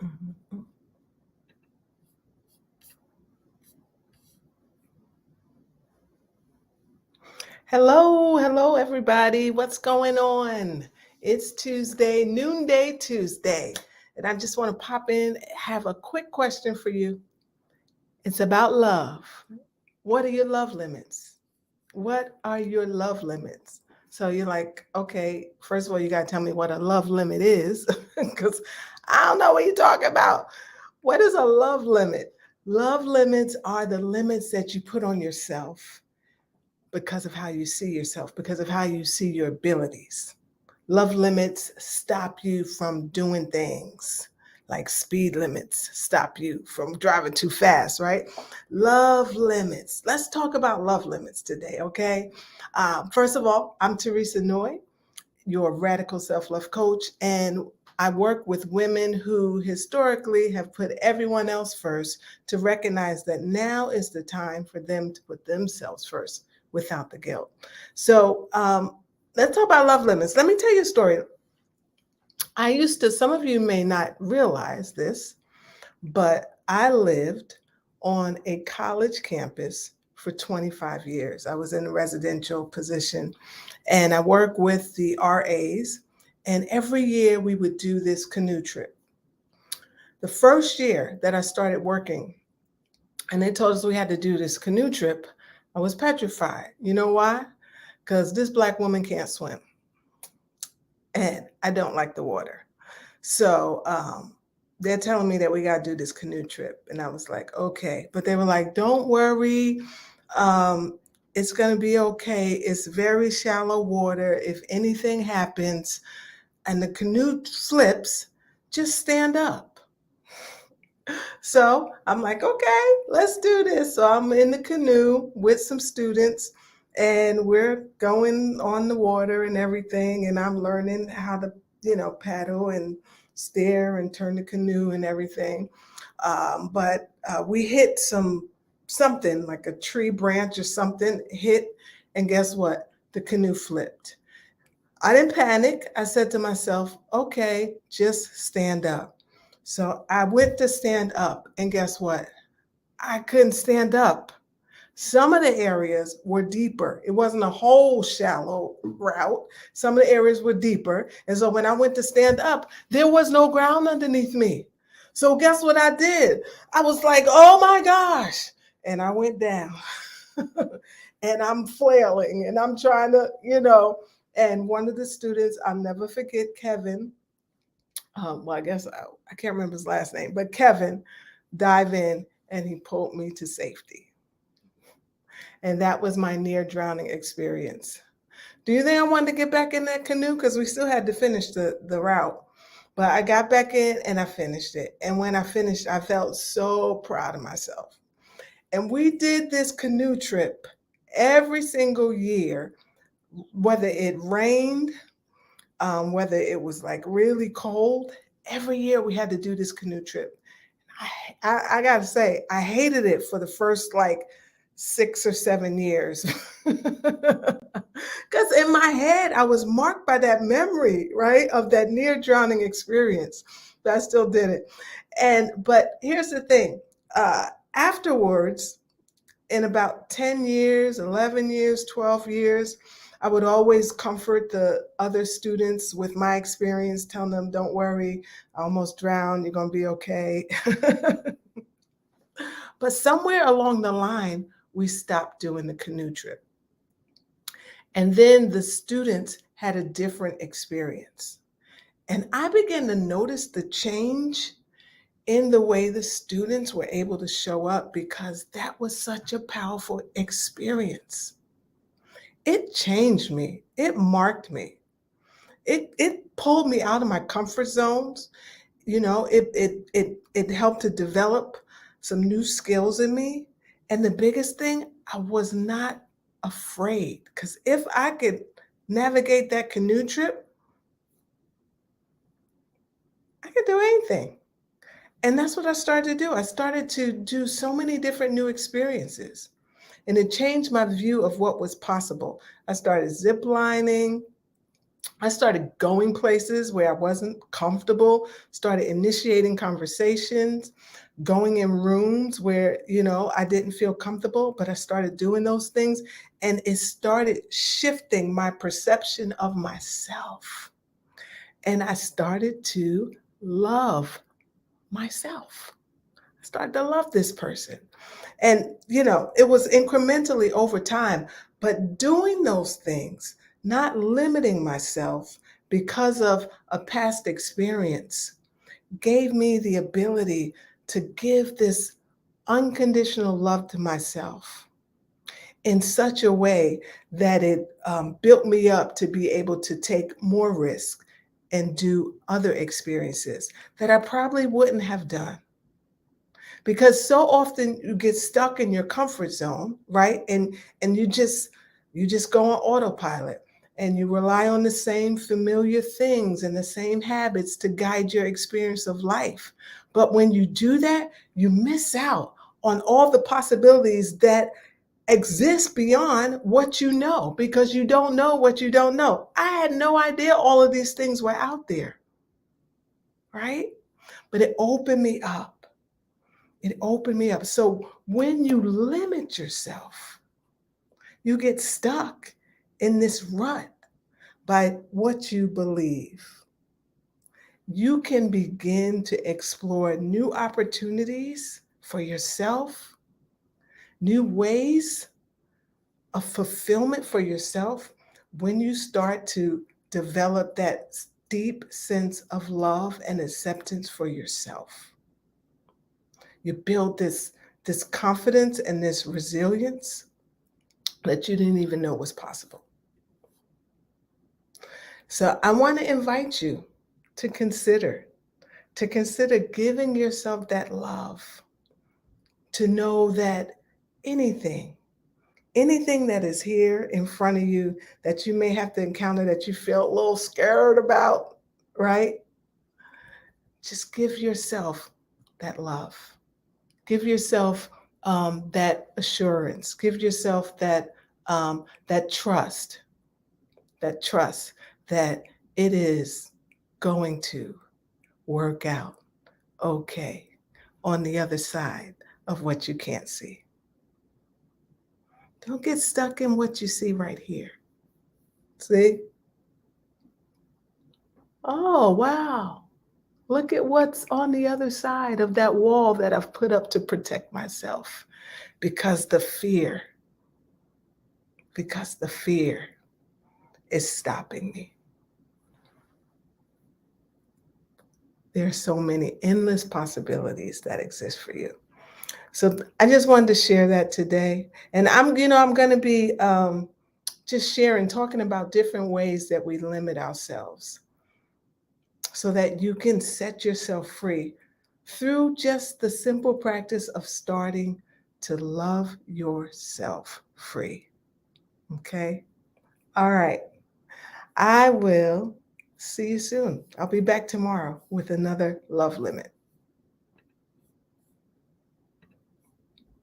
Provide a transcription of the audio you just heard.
Mhm. Hello, hello, everybody. What's going on? It's Tuesday, noonday Tuesday, and I just want to pop in, have a quick question for you. It's about love. What are your love limits? What are your love limits? So you're like, okay, first of all, you got to tell me what a love limit is because I don't know what you're talking about. What is a love limit? Love limits are the limits that you put on yourself because of how you see yourself, because of how you see your abilities. Love limits stop you from doing things like speed limits stop you from driving too fast, right? Love limits. Let's talk about love limits today, okay? First of all, I'm Teresa Noy, your radical self love coach, and I work with women who historically have put everyone else first to recognize that now is the time for them to put themselves first without the guilt. So, let's talk about love limits. Let me tell you a story. Some of you may not realize this, but I lived on a college campus for 25 years. I was in a residential position and I worked with the RAs. And every year we would do this canoe trip. The first year that I started working, and they told us we had to do this canoe trip, I was petrified. You know why? Because this Black woman can't swim and I don't like the water. So they're telling me that we got to do this canoe trip. And I was like, okay. But they were like, don't worry. Um, it's going to be okay. It's very shallow water. If anything happens and the canoe flips, just stand up. So I'm like, okay, let's do this. So I'm in the canoe with some students and we're going on the water and everything. And I'm learning how to, paddle and steer and turn the canoe and everything. But we hit something like a tree branch or something hit. And guess what? The canoe flipped. I didn't panic. I said to myself, okay, just stand up. So I went to stand up, and guess what? I couldn't stand up. Some of the areas were deeper. It wasn't a whole shallow route. Some of the areas were deeper. And so when I went to stand up, there was no ground underneath me. So guess what I did? I was like, oh my gosh. And I went down. And I'm flailing and I'm trying to, and one of the students, I'll never forget Kevin. Well, I guess I can't remember his last name, but Kevin dive in and he pulled me to safety. And that was my near drowning experience. Do you think I wanted to get back in that canoe? Because we still had to finish the route. But I got back in and I finished it. And when I finished, I felt so proud of myself. And we did this canoe trip every single year, whether it rained, whether it was like really cold. Every year we had to do this canoe trip. I got to say, I hated it for the first like 6 or 7 years. Because in my head, I was marked by that memory, right, of that near drowning experience. But I still did it. But here's the thing afterwards, in about 10 years, 11 years, 12 years, I would always comfort the other students with my experience, telling them, don't worry, I almost drowned, you're going to be okay. But somewhere along the line, we stopped doing the canoe trip. And then the students had a different experience. And I began to notice the change in the way the students were able to show up because that was such a powerful experience. It changed me. It marked me. It pulled me out of my comfort zones. It helped to develop some new skills in me. And the biggest thing, I was not afraid because if I could navigate that canoe trip, I could do anything. And that's what I started to do. I started to do so many different new experiences. And it changed my view of what was possible. I started zip lining. I started going places where I wasn't comfortable, started initiating conversations, going in rooms where, I didn't feel comfortable, but I started doing those things. And it started shifting my perception of myself. And I started to love myself. I started to love this person. And, it was incrementally over time, but doing those things, not limiting myself because of a past experience, gave me the ability to give this unconditional love to myself in such a way that it built me up to be able to take more risk and do other experiences that I probably wouldn't have done, because so often you get stuck in your comfort zone, right? And you just go on autopilot, and you rely on the same familiar things and the same habits to guide your experience of life. But when you do that, you miss out on all the possibilities that exist beyond what you know, because you don't know what you don't know. I had no idea all of these things were out there, right? But it opened me up. It opened me up. So when you limit yourself, you get stuck in this rut by what you believe. You can begin to explore new opportunities for yourself, new ways of fulfillment for yourself when you start to develop that deep sense of love and acceptance for yourself. You build this confidence and this resilience that you didn't even know was possible. So I want to invite you to consider giving yourself that love, to know that anything anything that is here in front of you that you may have to encounter, that you feel a little scared about, right? Just give yourself that love. Give yourself that assurance. Give yourself that trust that it is going to work out okay on the other side of what you can't see. Don't get stuck in what you see right here. See? Oh, wow. Look at what's on the other side of that wall that I've put up to protect myself, because the fear is stopping me. There are so many endless possibilities that exist for you. So I just wanted to share that today. And I'm going to be just sharing, talking about different ways that we limit ourselves so that you can set yourself free through just the simple practice of starting to love yourself free. Okay? All right. I will see you soon. I'll be back tomorrow with another Love Limit.